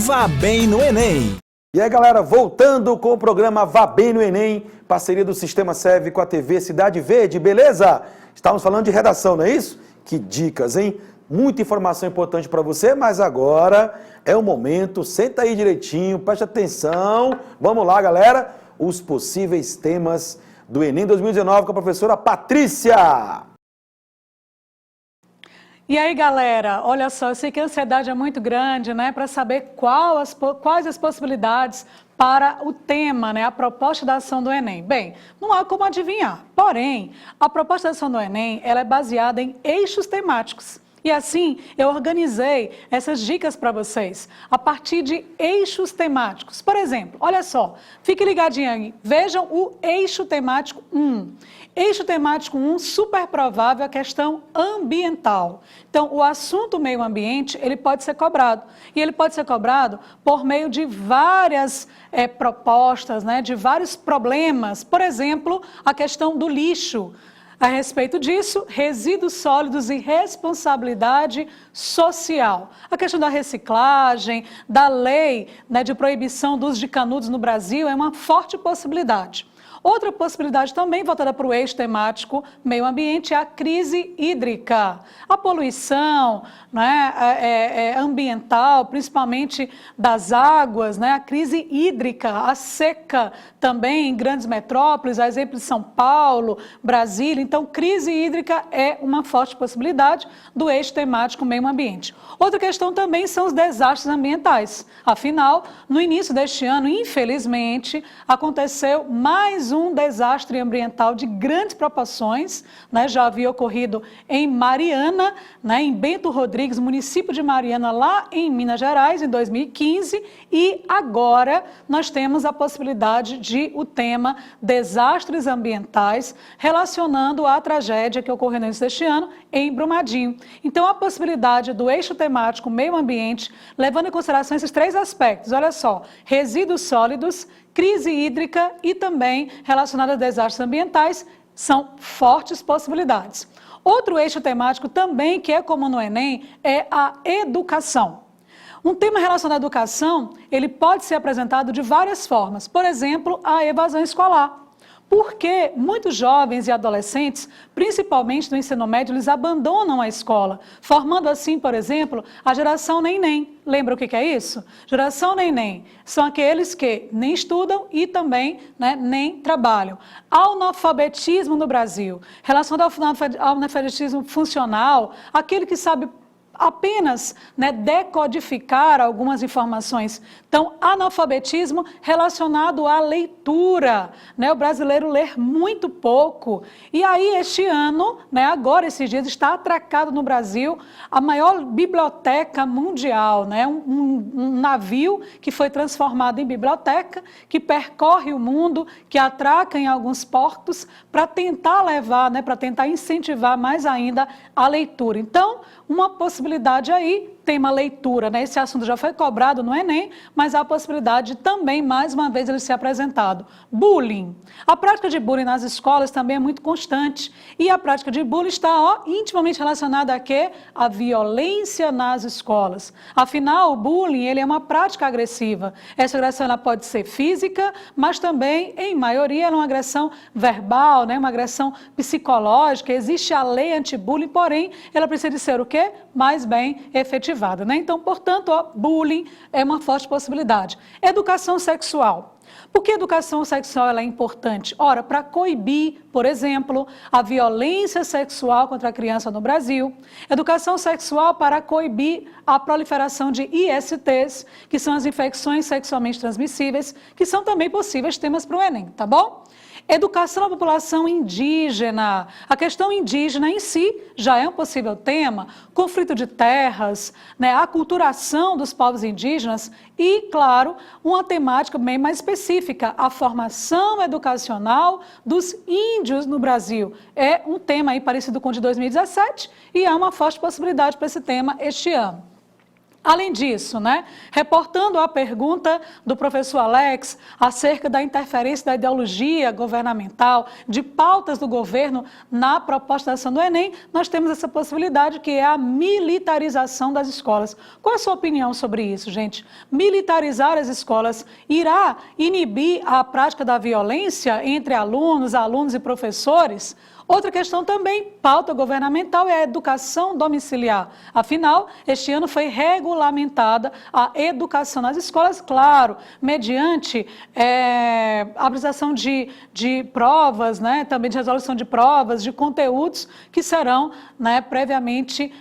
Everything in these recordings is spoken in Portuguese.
Vá Bem no Enem. E aí, galera, voltando com o programa Vá Bem no Enem, parceria do Sistema Serve com a TV Cidade Verde, beleza? Estávamos falando de redação, não é isso? Que dicas, hein? Muita informação importante para você, mas agora é o momento, senta aí direitinho, preste atenção. Vamos lá, galera, os possíveis temas do Enem 2019 com a professora Patrícia. E aí, galera, olha só, eu sei que a ansiedade é muito grande, né, para saber quais as possibilidades para o tema, né, a proposta da ação do Enem. Bem, não há como adivinhar, porém, a proposta da ação do Enem, ela é baseada em eixos temáticos. E assim, eu organizei essas dicas para vocês, a partir de eixos temáticos. Por exemplo, olha só, fique ligadinho aí, vejam o eixo temático 1. Eixo temático 1, super provável, a questão ambiental. Então, o assunto meio ambiente, ele pode ser cobrado. E ele pode ser cobrado por meio de várias propostas, né, de vários problemas. Por exemplo, a questão do lixo. A respeito disso, resíduos sólidos e responsabilidade social. A questão da reciclagem, da lei, né, de proibição do uso de canudos no Brasil é uma forte possibilidade. Outra possibilidade também voltada para o eixo temático meio ambiente é a crise hídrica. A poluição, né, ambiental, principalmente das águas, né, a crise hídrica, a seca também em grandes metrópoles, a exemplo de São Paulo, Brasília. Então, crise hídrica é uma forte possibilidade do eixo temático meio ambiente. Outra questão também são os desastres ambientais. Afinal, no início deste ano, infelizmente, aconteceu mais um desastre ambiental de grandes proporções, né? Já havia ocorrido em Mariana, né? Em Bento Rodrigues, município de Mariana, lá em Minas Gerais, em 2015, e agora nós temos a possibilidade de o tema desastres ambientais relacionando a tragédia que ocorreu no início deste ano em Brumadinho. Então, a possibilidade do eixo temático meio ambiente, levando em consideração esses três aspectos, olha só, resíduos sólidos, crise hídrica e também relacionada a desastres ambientais, são fortes possibilidades. Outro eixo temático também que é comum no Enem é a educação. Um tema relacionado à educação, ele pode ser apresentado de várias formas. Por exemplo, a evasão escolar. Porque muitos jovens e adolescentes, principalmente no ensino médio, eles abandonam a escola, formando assim, por exemplo, a geração nem-nem. Lembra o que é isso? Geração nem-nem são aqueles que nem estudam e também, né, nem trabalham. Analfabetismo no Brasil, relacionado ao analfabetismo funcional, aquele que sabe apenas, né, decodificar algumas informações. Então, analfabetismo relacionado à leitura, né? O brasileiro lê muito pouco. E aí, este ano, né, agora, esses dias, está atracado no Brasil a maior biblioteca mundial, né? Um navio que foi transformado em biblioteca, que percorre o mundo, que atraca em alguns portos para tentar levar, né, para tentar incentivar mais ainda a leitura. Então, uma possibilidade aí, tema leitura, né? Esse assunto já foi cobrado no Enem, mas há a possibilidade de também, mais uma vez, ele ser apresentado. Bullying. A prática de bullying nas escolas também é muito constante. E a prática de bullying está intimamente relacionada a quê? A violência nas escolas. Afinal, o bullying, ele é uma prática agressiva. Essa agressão ela pode ser física, mas também, em maioria, ela é uma agressão verbal, né? Uma agressão psicológica. Existe a lei anti-bullying, porém, ela precisa de ser o quê? Mais bem efetivada. Né? Então, portanto, bullying é uma forte possibilidade. Educação sexual. Por que a educação sexual ela é importante? Ora, para coibir, por exemplo, a violência sexual contra a criança no Brasil. Educação sexual para coibir a proliferação de ISTs, que são as infecções sexualmente transmissíveis, que são também possíveis temas para o Enem, tá bom? Educação da população indígena. A questão indígena em si já é um possível tema, conflito de terras, né, a aculturação dos povos indígenas e, claro, uma temática bem mais específica, a formação educacional dos índios no Brasil. É um tema aí parecido com o de 2017 e há uma forte possibilidade para esse tema este ano. Além disso, né, reportando a pergunta do professor Alex acerca da interferência da ideologia governamental, de pautas do governo na proposta da ação do Enem, nós temos essa possibilidade que é a militarização das escolas. Qual é a sua opinião sobre isso, gente? Militarizar as escolas irá inibir a prática da violência entre alunos e professores? Outra questão também, pauta governamental, é a educação domiciliar. Afinal, este ano foi regulamentada a educação nas escolas, claro, mediante a apresentação de provas, né, também de resolução de provas, de conteúdos que serão, né, previamente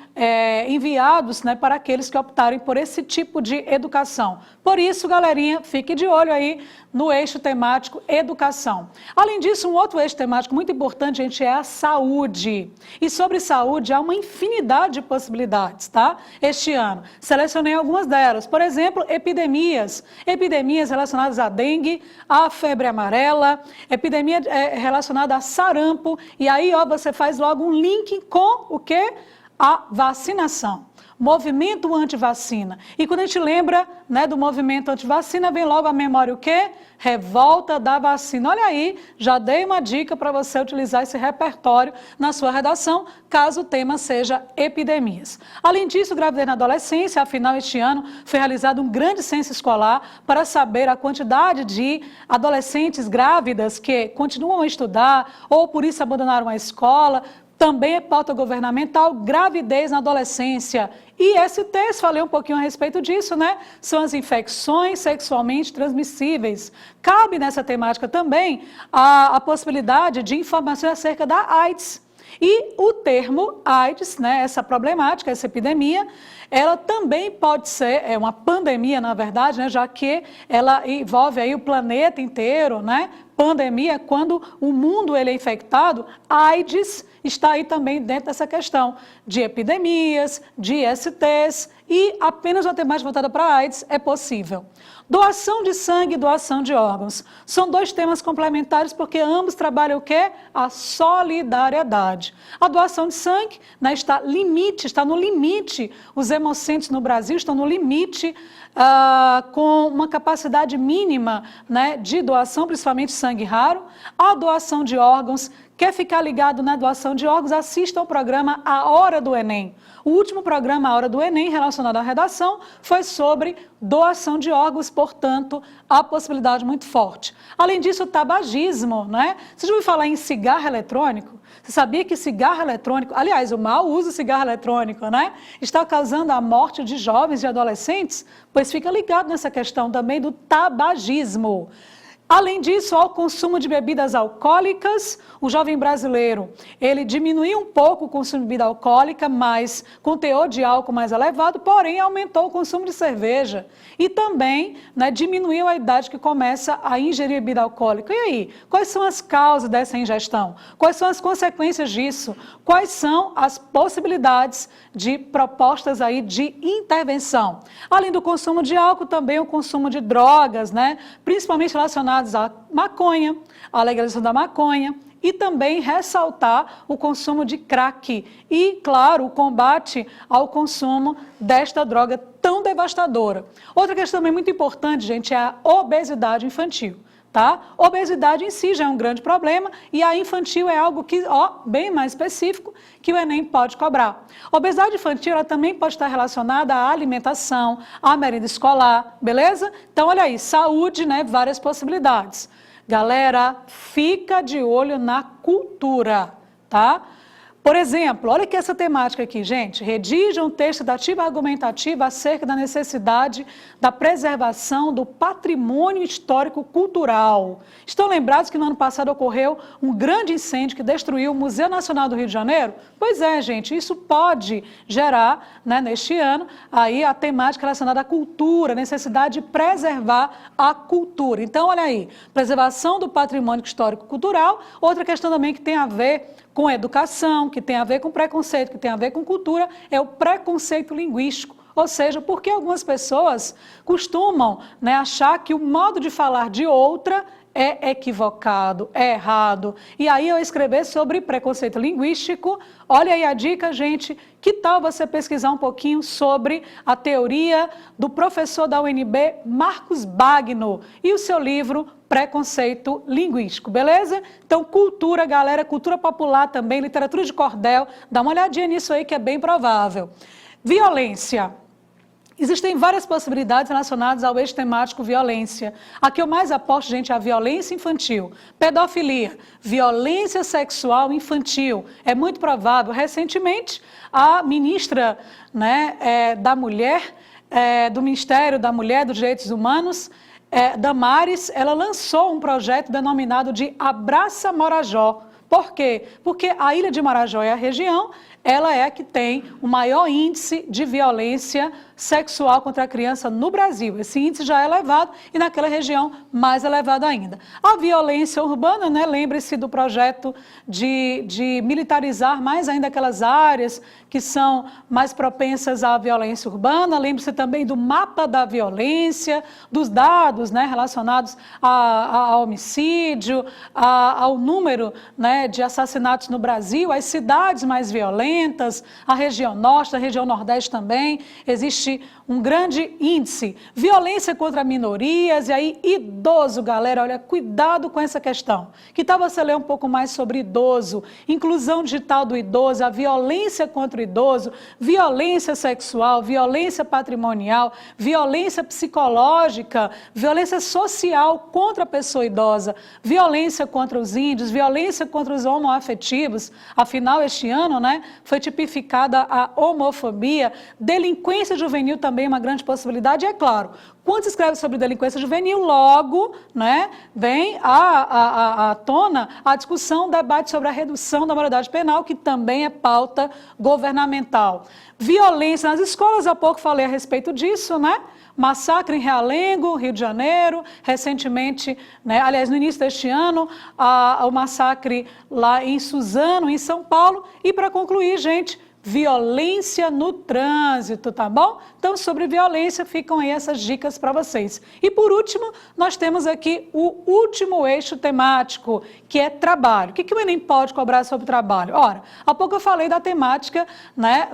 enviados, né, para aqueles que optarem por esse tipo de educação. Por isso, galerinha, fique de olho aí no eixo temático educação. Além disso, um outro eixo temático muito importante, gente, é a saúde. E sobre saúde, há uma infinidade de possibilidades, tá? Este ano. Selecionei algumas delas. Por exemplo, epidemias. Epidemias relacionadas à dengue, à febre amarela, epidemia relacionada a sarampo. E aí, ó, você faz logo um link com o quê? A vacinação. Movimento antivacina. E quando a gente lembra, né, do movimento antivacina, vem logo à memória o quê? Revolta da vacina. Olha aí, já dei uma dica para você utilizar esse repertório na sua redação, caso o tema seja epidemias. Além disso, gravidez na adolescência, afinal, este ano foi realizado um grande censo escolar para saber a quantidade de adolescentes grávidas que continuam a estudar ou por isso abandonaram a escola. Também é pauta governamental, gravidez na adolescência. ISTs, falei um pouquinho a respeito disso, né? São as infecções sexualmente transmissíveis. Cabe nessa temática também a possibilidade de informações acerca da AIDS. E o termo AIDS, né, essa problemática, essa epidemia, ela também pode ser uma pandemia, na verdade, né, já que ela envolve aí o planeta inteiro, né? Pandemia é quando o mundo ele é infectado, AIDS está aí também dentro dessa questão de epidemias, de ISTs e apenas uma temática voltada para a AIDS é possível. Doação de sangue e doação de órgãos. São dois temas complementares porque ambos trabalham o quê? A solidariedade. A doação de sangue, né, está no limite. Os hemocentros no Brasil estão no limite com uma capacidade mínima, né, de doação, principalmente sangue raro. A doação de órgãos. Quer ficar ligado na doação de órgãos? Assista ao programa A Hora do Enem. O último programa A Hora do Enem, relacionado à redação, foi sobre doação de órgãos, portanto, a possibilidade muito forte. Além disso, o tabagismo, né? Você já ouviu falar em cigarro eletrônico? Você sabia que cigarro eletrônico, aliás, o mau uso do cigarro eletrônico, né, está causando a morte de jovens e adolescentes? Pois fica ligado nessa questão também do tabagismo. Além disso, ao consumo de bebidas alcoólicas, o jovem brasileiro, ele diminuiu um pouco o consumo de bebida alcoólica, mas com teor de álcool mais elevado, porém aumentou o consumo de cerveja. E também, né, diminuiu a idade que começa a ingerir bebida alcoólica. E aí, quais são as causas dessa ingestão? Quais são as consequências disso? Quais são as possibilidades de propostas aí de intervenção? Além do consumo de álcool, também o consumo de drogas, né, principalmente relacionadas à maconha, à legalização da maconha e também ressaltar o consumo de crack e, claro, o combate ao consumo desta droga tão devastadora. Outra questão também muito importante, gente, é a obesidade infantil. Tá? Obesidade em si já é um grande problema e a infantil é algo que, bem mais específico que o Enem pode cobrar. Obesidade infantil ela também pode estar relacionada à alimentação, à merenda escolar, beleza? Então, olha aí, saúde, né? Várias possibilidades. Galera, fica de olho na cultura, tá? Por exemplo, olha que essa temática aqui, gente. Redija um texto dativo argumentativo acerca da necessidade da preservação do patrimônio histórico cultural. Estão lembrados que no ano passado ocorreu um grande incêndio que destruiu o Museu Nacional do Rio de Janeiro? Pois é, gente, isso pode gerar, né, neste ano, aí a temática relacionada à cultura, a necessidade de preservar a cultura. Então, olha aí, preservação do patrimônio histórico cultural, outra questão também que tem a ver com educação, que tem a ver com preconceito, que tem a ver com cultura, é o preconceito linguístico. Ou seja, porque algumas pessoas costumam, né, achar que o modo de falar de outra é equivocado, é errado. E aí eu escrever sobre preconceito linguístico. Olha aí a dica, gente. Que tal você pesquisar um pouquinho sobre a teoria do professor da UNB, Marcos Bagno, e o seu livro Preconceito Linguístico, beleza? Então, cultura, galera, cultura popular também, literatura de cordel, dá uma olhadinha nisso aí que é bem provável. Violência. Existem várias possibilidades relacionadas ao eixo temático violência. A que eu mais aposto, gente, é a violência infantil. Pedofilia, violência sexual infantil. É muito provável. Recentemente, a ministra, da Mulher, do Ministério da Mulher, dos Direitos Humanos, Damares, ela lançou um projeto denominado de Abraça Marajó. Por quê? Porque a ilha de Marajó e a região, ela é a que tem o maior índice de violência sexual contra a criança no Brasil. Esse índice já é elevado e naquela região mais elevado ainda. A violência urbana, lembre-se do projeto de militarizar mais ainda aquelas áreas que são mais propensas à violência urbana. Lembre-se também do mapa da violência, dos dados relacionados ao homicídio, ao número de assassinatos no Brasil, as cidades mais violentas, a região norte, a região nordeste também, existe um grande índice. Violência contra minorias, e aí idoso, galera, olha, cuidado com essa questão. Que tal você ler um pouco mais sobre idoso, inclusão digital do idoso, a violência contra o idoso, violência sexual, violência patrimonial, violência psicológica, violência social contra a pessoa idosa, violência contra os índios, violência contra os homoafetivos. Afinal, este ano, foi tipificada a homofobia, delinquência juvenil também é uma grande possibilidade. E é claro, quando se escreve sobre delinquência juvenil, logo vem à tona a discussão, o debate sobre a redução da maioridade penal, que também é pauta governamental. Violência nas escolas, há pouco falei a respeito disso, Massacre em Realengo, Rio de Janeiro, recentemente, aliás, no início deste ano, o massacre lá em Suzano, em São Paulo. E para concluir, gente, violência no trânsito, tá bom? Então, sobre violência, ficam aí essas dicas para vocês. E por último, nós temos aqui o último eixo temático, que é trabalho. O que o Enem pode cobrar sobre trabalho? Ora, há pouco eu falei da temática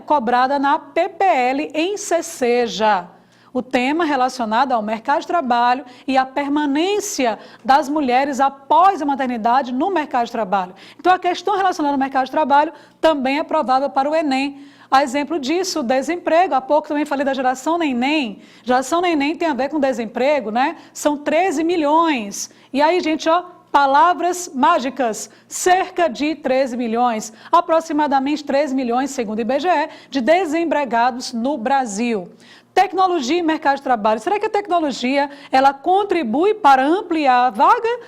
cobrada na PPL em CCJ. O tema relacionado ao mercado de trabalho e à permanência das mulheres após a maternidade no mercado de trabalho. Então, a questão relacionada ao mercado de trabalho também é provável para o Enem. A exemplo disso, o desemprego. Há pouco também falei da geração neném. Geração neném tem a ver com desemprego, São 13 milhões. E aí, gente, palavras mágicas, cerca de 13 milhões, aproximadamente 13 milhões, segundo o IBGE, de desempregados no Brasil. Tecnologia e mercado de trabalho. Será que a tecnologia ela contribui para ampliar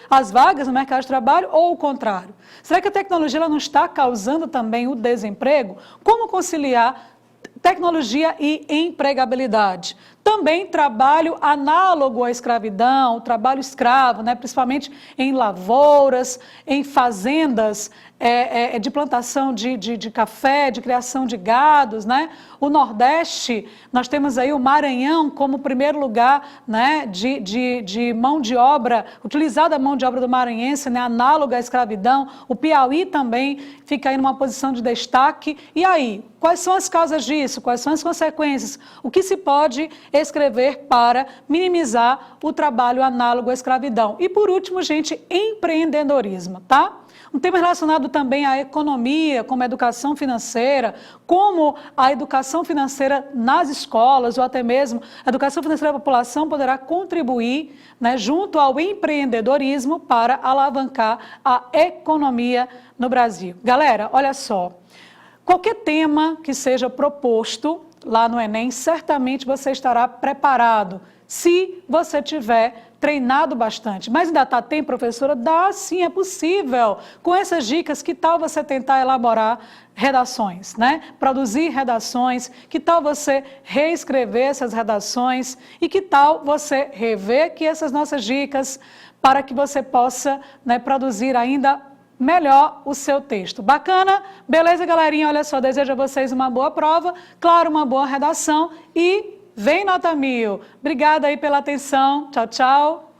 as vagas no mercado de trabalho ou o contrário? Será que a tecnologia ela não está causando também o desemprego? Como conciliar tecnologia e empregabilidade? Também trabalho análogo à escravidão, trabalho escravo, principalmente em lavouras, em fazendas de plantação de café, de criação de gados. O Nordeste, nós temos aí o Maranhão como primeiro lugar de mão de obra, utilizada a mão de obra do maranhense, análoga à escravidão. O Piauí também fica aí numa posição de destaque. E aí, quais são as causas disso? Quais são as consequências? O que se pode escrever para minimizar o trabalho análogo à escravidão? E por último, gente, empreendedorismo, tá? Um tema relacionado também à economia, como a educação financeira, como a educação financeira nas escolas, ou até mesmo a educação financeira da população poderá contribuir junto ao empreendedorismo para alavancar a economia no Brasil. Galera, olha só, qualquer tema que seja proposto lá no Enem, certamente você estará preparado, se você tiver treinado bastante. Mas ainda está tempo, professora? Dá sim, é possível. Com essas dicas, que tal você tentar elaborar redações, Produzir redações, que tal você reescrever essas redações e que tal você rever aqui essas nossas dicas para que você possa produzir ainda melhor o seu texto. Bacana? Beleza, galerinha? Olha só, desejo a vocês uma boa prova, claro, uma boa redação e vem nota 1000. Obrigada aí pela atenção. Tchau, tchau.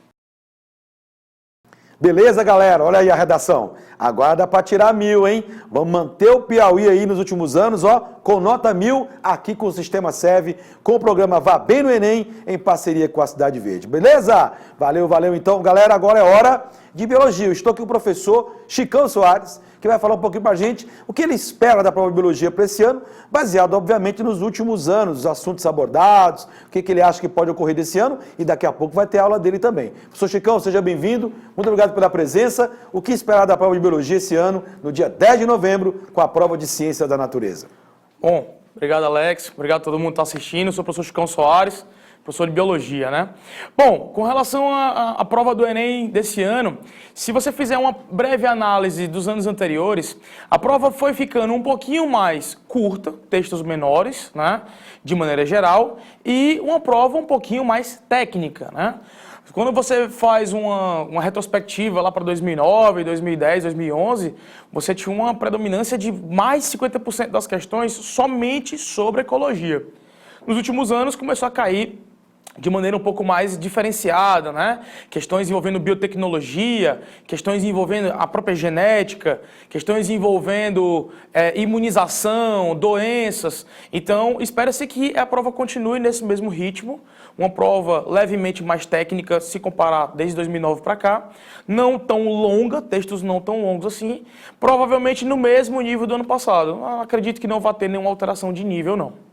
Beleza, galera? Olha aí a redação. Agora dá para tirar 1000, hein? Vamos manter o Piauí aí nos últimos anos, ó, com nota 1000, aqui com o Sistema SEV, com o programa Vá Bem no Enem, em parceria com a Cidade Verde. Beleza? Valeu, valeu então, galera. Agora é hora de Biologia. Eu estou aqui com o professor Chicão Soares, que vai falar um pouquinho pra gente o que ele espera da prova de Biologia para esse ano, baseado, obviamente, nos últimos anos, os assuntos abordados, o que ele acha que pode ocorrer desse ano, e daqui a pouco vai ter aula dele também. Professor Chicão, seja bem-vindo, muito obrigado pela presença. O que esperar da prova de Biologia esse ano, no dia 10 de novembro, com a prova de Ciência da Natureza? Bom, obrigado, Alex, obrigado a todo mundo que está assistindo. Eu sou o professor Chicão Soares, professor de Biologia, né? Bom, com relação à prova do Enem desse ano, se você fizer uma breve análise dos anos anteriores, a prova foi ficando um pouquinho mais curta, textos menores, né? De maneira geral, e uma prova um pouquinho mais técnica, né? Quando você faz uma retrospectiva lá para 2009, 2010, 2011, você tinha uma predominância de mais de 50% das questões somente sobre ecologia. Nos últimos anos começou a cair de maneira um pouco mais diferenciada, né? Questões envolvendo biotecnologia, questões envolvendo a própria genética, questões envolvendo imunização, doenças. Então, espera-se que a prova continue nesse mesmo ritmo, uma prova levemente mais técnica, se comparar desde 2009 para cá, não tão longa, textos não tão longos assim, provavelmente no mesmo nível do ano passado. Eu acredito que não vai ter nenhuma alteração de nível, não.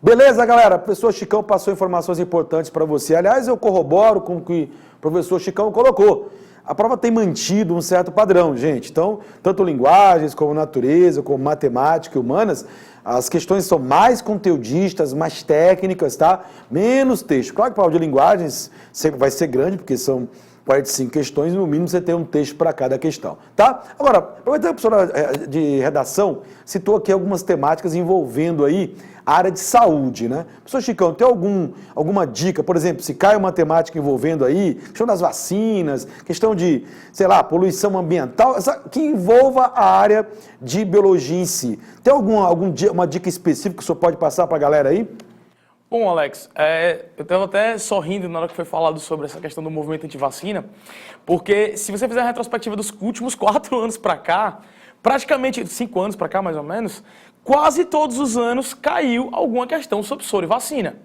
Beleza, galera? O professor Chicão passou informações importantes para você. Aliás, eu corroboro com o que o professor Chicão colocou. A prova tem mantido um certo padrão, gente. Então, tanto linguagens, como natureza, como matemática e humanas, as questões são mais conteudistas, mais técnicas, tá? Menos texto. Claro que a prova de linguagens vai ser grande, porque são 45 questões, no mínimo você tem um texto para cada questão, tá? Agora, aproveitando que a professora de redação citou aqui algumas temáticas envolvendo aí a área de saúde, né? Professor Chicão, tem alguma dica, por exemplo, se cai uma temática envolvendo aí, questão das vacinas, questão de, sei lá, poluição ambiental, que envolva a área de biologia em si. Tem uma dica específica que o senhor pode passar para a galera aí? Bom, Alex, eu estava até sorrindo na hora que foi falado sobre essa questão do movimento anti-vacina, porque se você fizer a retrospectiva dos últimos 4 anos para cá, praticamente 5 anos para cá, mais ou menos, quase todos os anos caiu alguma questão sobre soro e vacina.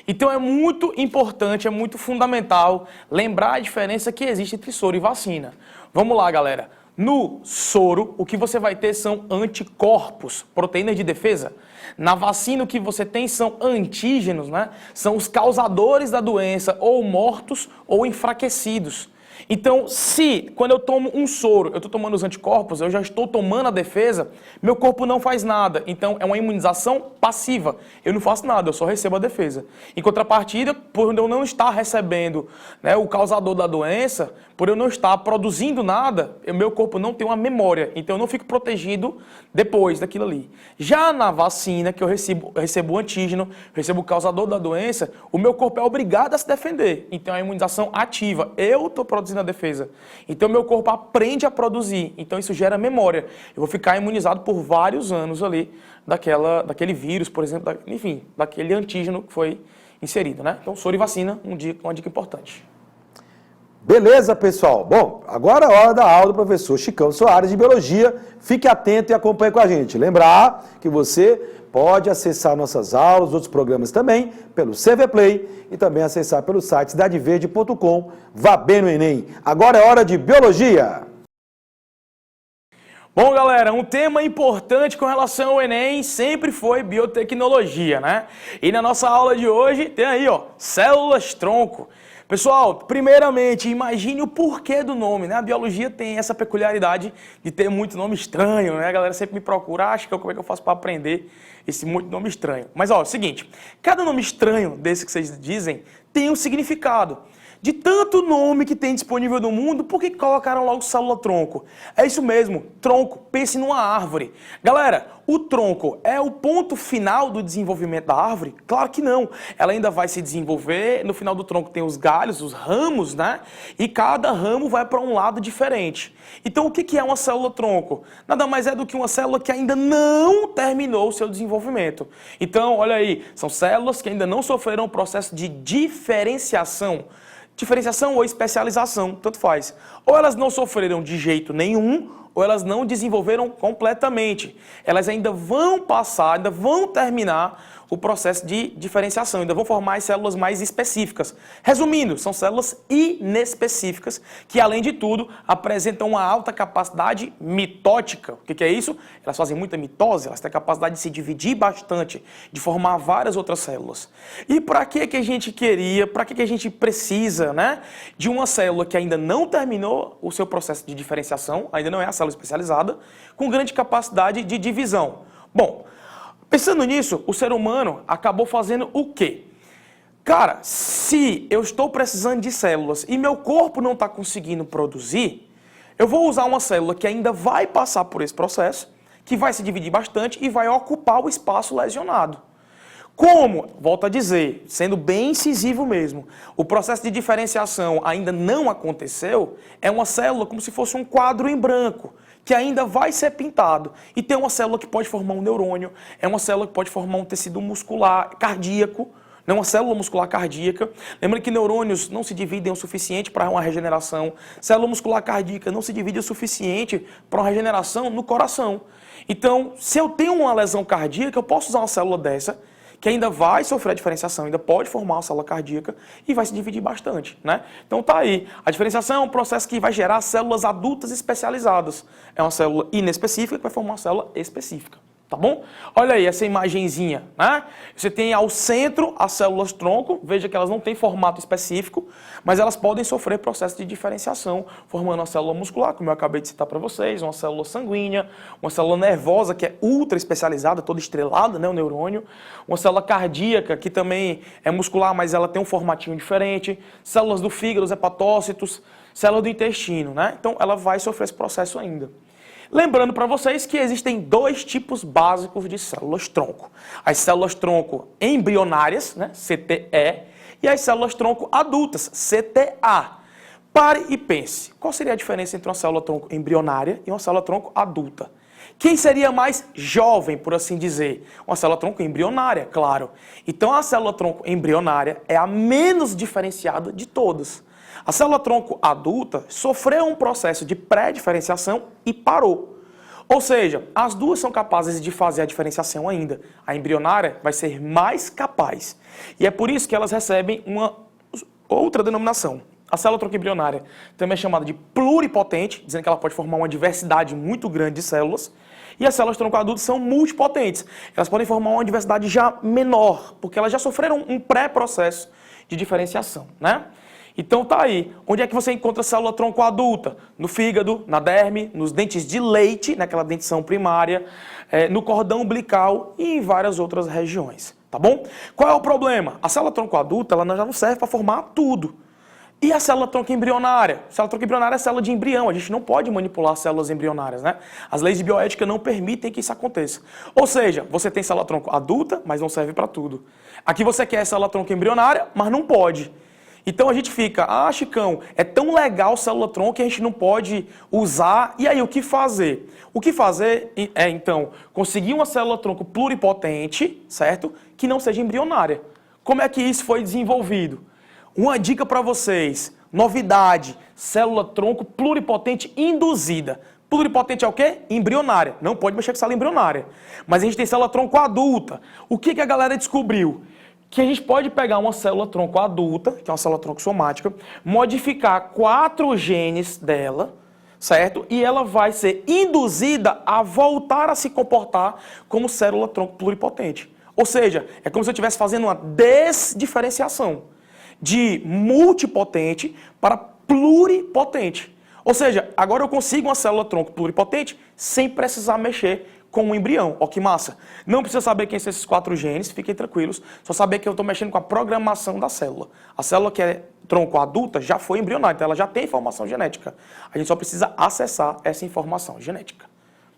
Então é muito importante, é muito fundamental lembrar a diferença que existe entre soro e vacina. Vamos lá, galera. No soro, o que você vai ter são anticorpos, proteínas de defesa. Na vacina, o que você tem são antígenos, né? São os causadores da doença, ou mortos ou enfraquecidos. Então, quando eu tomo um soro, eu estou tomando os anticorpos, eu já estou tomando a defesa, meu corpo não faz nada. Então, é uma imunização passiva. Eu não faço nada, eu só recebo a defesa. Em contrapartida, por eu não estar recebendo, né, o causador da doença, por eu não estar produzindo nada, meu corpo não tem uma memória. Então, eu não fico protegido depois daquilo ali. Já na vacina, que eu recebo o antígeno, recebo o causador da doença, o meu corpo é obrigado a se defender. Então, é a imunização ativa. Eu estou produzindo a defesa. Então, meu corpo aprende a produzir. Então, isso gera memória. Eu vou ficar imunizado por vários anos ali daquele vírus, por exemplo, enfim, daquele antígeno que foi inserido, né? Então, soro e vacina, uma dica importante. Beleza, pessoal? Bom, agora é a hora da aula do professor Chicão Soares de Biologia. Fique atento e acompanhe com a gente. Lembrar que você pode acessar nossas aulas, outros programas também, pelo CV Play e também acessar pelo site cidadeverde.com. Vá bem no Enem. Agora é hora de Biologia. Bom, galera, um tema importante com relação ao Enem sempre foi biotecnologia, né? E na nossa aula de hoje tem aí, ó, células-tronco. Pessoal, primeiramente, imagine o porquê do nome, né? A biologia tem essa peculiaridade de ter muito nome estranho, né? A galera sempre me procura, acha que como é que eu faço para aprender esse muito nome estranho. Mas, ó, é o seguinte, cada nome estranho desse que vocês dizem tem um significado. De tanto nome que tem disponível no mundo, por que colocaram logo célula-tronco? É isso mesmo, tronco, pense numa árvore. Galera, o tronco é o ponto final do desenvolvimento da árvore? Claro que não. Ela ainda vai se desenvolver, no final do tronco tem os galhos, os ramos, né? E cada ramo vai para um lado diferente. Então, o que é uma célula-tronco? Nada mais é do que uma célula que ainda não terminou o seu desenvolvimento. Então, olha aí, são células que ainda não sofreram o processo de diferenciação. Diferenciação ou especialização, tanto faz. Ou elas não sofreram de jeito nenhum, ou elas não desenvolveram completamente. Elas ainda vão passar, ainda vão terminar o processo de diferenciação, ainda vão formar as células mais específicas. Resumindo, são células inespecíficas que, além de tudo, apresentam uma alta capacidade mitótica. O que é isso? Elas fazem muita mitose, elas têm a capacidade de se dividir bastante, de formar várias outras células. E para que a gente queria, para que a gente precisa, né, de uma célula que ainda não terminou o seu processo de diferenciação, ainda não é a célula especializada, com grande capacidade de divisão? Bom, pensando nisso, o ser humano acabou fazendo o quê? Cara, se eu estou precisando de células e meu corpo não está conseguindo produzir, eu vou usar uma célula que ainda vai passar por esse processo, que vai se dividir bastante e vai ocupar o espaço lesionado. Como, volto a dizer, sendo bem incisivo mesmo, o processo de diferenciação ainda não aconteceu, é uma célula como se fosse um quadro em branco, que ainda vai ser pintado. E tem uma célula que pode formar um neurônio, é uma célula que pode formar um tecido muscular cardíaco, não uma célula muscular cardíaca. Lembrando que neurônios não se dividem o suficiente para uma regeneração. Célula muscular cardíaca não se divide o suficiente para uma regeneração no coração. Então, se eu tenho uma lesão cardíaca, eu posso usar uma célula dessa, que ainda vai sofrer a diferenciação, ainda pode formar uma célula cardíaca e vai se dividir bastante, né? Então tá aí. A diferenciação é um processo que vai gerar células adultas especializadas. É uma célula inespecífica que vai formar uma célula específica. Tá bom? Olha aí essa imagenzinha, né? Você tem ao centro as células tronco, veja que elas não têm formato específico, mas elas podem sofrer processo de diferenciação, formando uma célula muscular, como eu acabei de citar para vocês, uma célula sanguínea, uma célula nervosa que é ultra especializada, toda estrelada, né, o neurônio, uma célula cardíaca que também é muscular, mas ela tem um formatinho diferente, células do fígado, os hepatócitos, célula do intestino, né? Então ela vai sofrer esse processo ainda. Lembrando para vocês que existem dois tipos básicos de células-tronco. As células-tronco embrionárias, né, CTE, e as células-tronco adultas, CTA. Pare e pense, qual seria a diferença entre uma célula-tronco embrionária e uma célula-tronco adulta? Quem seria mais jovem, por assim dizer? Uma célula-tronco embrionária, claro. Então a célula-tronco embrionária é a menos diferenciada de todas. A célula-tronco adulta sofreu um processo de pré-diferenciação e parou. Ou seja, as duas são capazes de fazer a diferenciação ainda. A embrionária vai ser mais capaz. E é por isso que elas recebem uma outra denominação. A célula-tronco embrionária também é chamada de pluripotente, dizendo que ela pode formar uma diversidade muito grande de células. E as células-tronco adultas são multipotentes. Elas podem formar uma diversidade já menor, porque elas já sofreram um pré-processo de diferenciação, né? Então tá aí. Onde é que você encontra a célula-tronco adulta? No fígado, na derme, nos dentes de leite, naquela dentição primária, no cordão umbilical e em várias outras regiões, tá bom? Qual é o problema? A célula-tronco adulta ela já não serve para formar tudo. E a célula-tronco embrionária? A célula-tronco embrionária é célula de embrião, a gente não pode manipular células embrionárias, né? As leis de bioética não permitem que isso aconteça. Ou seja, você tem célula-tronco adulta, mas não serve para tudo. Aqui você quer célula-tronco embrionária, mas não pode. Então a gente fica, Chicão, é tão legal célula-tronco que a gente não pode usar. E aí, o que fazer? O que fazer é, então, conseguir uma célula-tronco pluripotente, certo? Que não seja embrionária. Como é que isso foi desenvolvido? Uma dica para vocês, novidade, célula-tronco pluripotente induzida. Pluripotente é o quê? Embrionária. Não pode mexer com célula embrionária. Mas a gente tem célula-tronco adulta. O que a galera descobriu? Que a gente pode pegar uma célula-tronco adulta, que é uma célula-tronco somática, modificar 4 genes dela, certo? E ela vai ser induzida a voltar a se comportar como célula-tronco pluripotente. Ou seja, é como se eu estivesse fazendo uma desdiferenciação de multipotente para pluripotente. Ou seja, agora eu consigo uma célula-tronco pluripotente sem precisar mexer com um embrião. Ó que massa. Não precisa saber quem são esses 4 genes, fiquem tranquilos. Só saber que eu estou mexendo com a programação da célula. A célula que é tronco adulta já foi embrionária, então ela já tem informação genética. A gente só precisa acessar essa informação genética.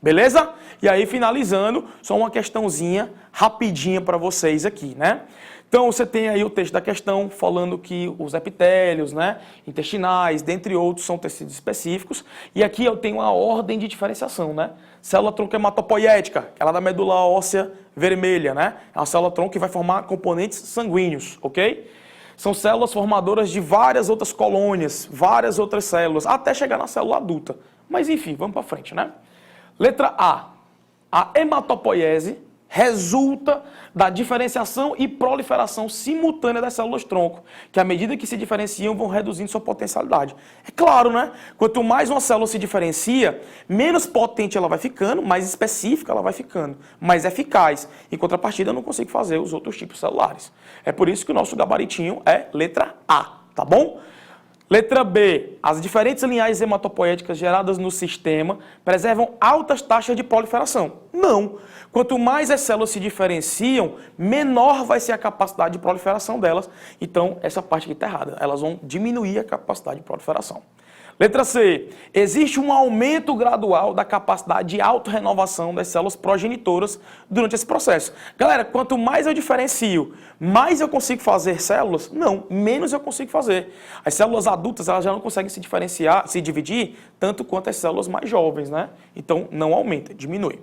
Beleza? E aí, finalizando, só uma questãozinha rapidinha para vocês aqui, né? Então, você tem aí o texto da questão falando que os epitélios, né, intestinais, dentre outros, são tecidos específicos. E aqui eu tenho uma ordem de diferenciação, né? Célula-tronco hematopoiética, ela é da medula óssea vermelha, né? É uma célula-tronco que vai formar componentes sanguíneos, ok? são células formadoras de várias outras colônias, várias outras células, até chegar na célula adulta. Mas enfim, vamos para frente, né? Letra A. A hematopoiese resulta da diferenciação e proliferação simultânea das células-tronco, que à medida que se diferenciam vão reduzindo sua potencialidade. É claro, né? Quanto mais uma célula se diferencia, menos potente ela vai ficando, mais específica ela vai ficando, mais eficaz. Em contrapartida, eu não consigo fazer os outros tipos celulares. É por isso que o nosso gabaritinho é letra A, tá bom? Letra B. As diferentes linhagens hematopoéticas geradas no sistema preservam altas taxas de proliferação. Não. Quanto mais as células se diferenciam, menor vai ser a capacidade de proliferação delas. Então, essa parte aqui está errada. Elas vão diminuir a capacidade de proliferação. Letra C. Existe um aumento gradual da capacidade de autorrenovação das células progenitoras durante esse processo. Galera, quanto mais eu diferencio, mais eu consigo fazer células? Não, menos eu consigo fazer. As células adultas, elas já não conseguem se diferenciar, se dividir, tanto quanto as células mais jovens, né? Então, não aumenta, diminui.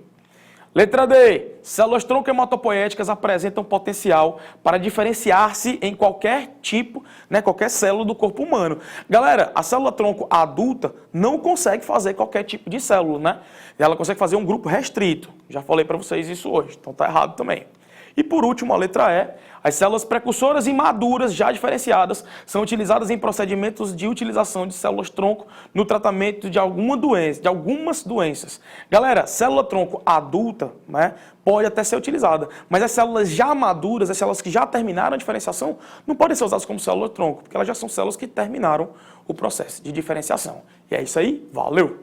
Letra D. Células-tronco hematopoéticas apresentam potencial para diferenciar-se em qualquer tipo, né, qualquer célula do corpo humano. Galera, a célula-tronco adulta não consegue fazer qualquer tipo de célula, né? Ela consegue fazer um grupo restrito. Já falei para vocês isso hoje, então tá errado também. E por último, a letra E, as células precursoras imaduras já diferenciadas são utilizadas em procedimentos de utilização de células-tronco no tratamento de algumas doenças. Galera, célula-tronco adulta, né, pode até ser utilizada, mas as células já maduras, as células que já terminaram a diferenciação, não podem ser usadas como célula-tronco, porque elas já são células que terminaram o processo de diferenciação. E é isso aí, valeu!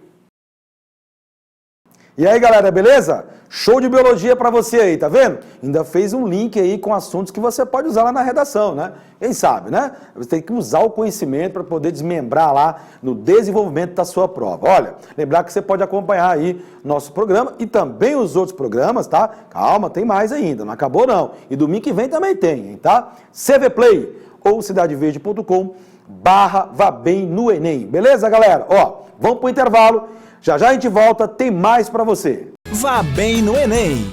E aí, galera, beleza? Show de biologia para você aí, tá vendo? Ainda fez um link aí com assuntos que você pode usar lá na redação, né? Quem sabe, né? Você tem que usar o conhecimento para poder desmembrar lá no desenvolvimento da sua prova. Olha, lembrar que você pode acompanhar aí nosso programa e também os outros programas, tá? Calma, tem mais ainda, não acabou não. E domingo que vem também tem, hein, tá? CV Play ou cidadeverde.com/vabem no Enem. Beleza, galera? Ó, vamos pro intervalo. Já já a gente volta, tem mais para você. Vá bem no Enem!